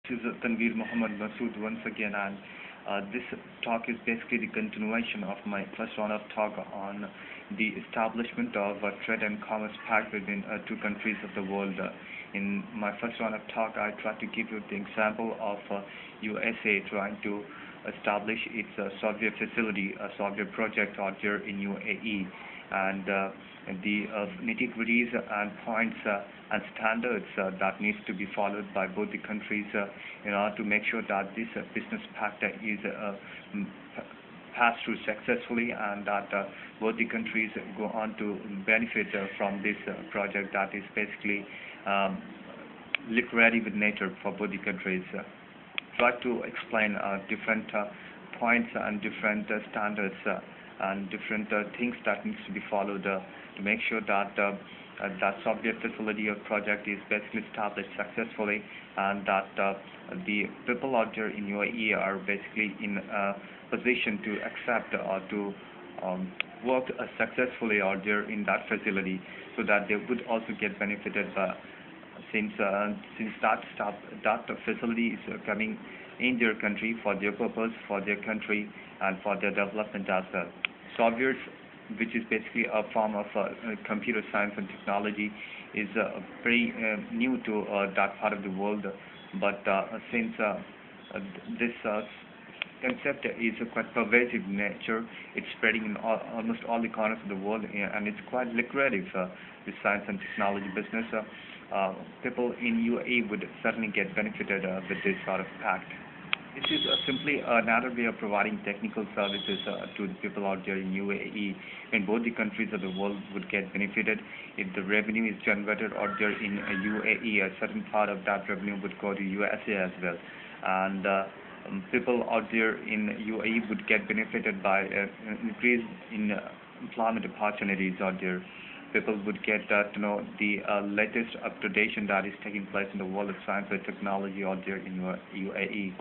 This is Tanveer Muhammad Masood once again, and this talk is basically the continuation of my first round of talk on the establishment of a trade and commerce pact between two countries of the world. In my first round of talk, I tried to give you the example of USA trying to establish its Soviet facility, a Soviet project out here in UAE, and the nitty-gritties and points and standards that needs to be followed by both the countries in order to make sure that this business pact is passed through successfully, and that both the countries go on to benefit from this project that is basically lucrative in nature for both the countries. Try to explain different points and different standards and different things that needs to be followed to make sure that that Soviet facility or project is basically established successfully, and that the people out there in UAE are basically in a position to accept or to work successfully out there in that facility, so that they would also get benefited since that facility is coming in their country for their purpose, for their country, and for their development as well. Soviets, which is basically a form of computer science and technology, is very new to that part of the world. But since this concept is quite pervasive in nature, it's spreading in almost all the corners of the world, and it's quite lucrative, the science and technology business. People in UAE would certainly get benefited with this sort of pact. This is simply another way of providing technical services to the people out there in UAE, and both the countries of the world would get benefited. If the revenue is generated out there in UAE, a certain part of that revenue would go to USA as well, and people out there in UAE would get benefited by increase in employment opportunities out there. People would get to know the latest up-to-date that is taking place in the world of science and technology out there in UAE.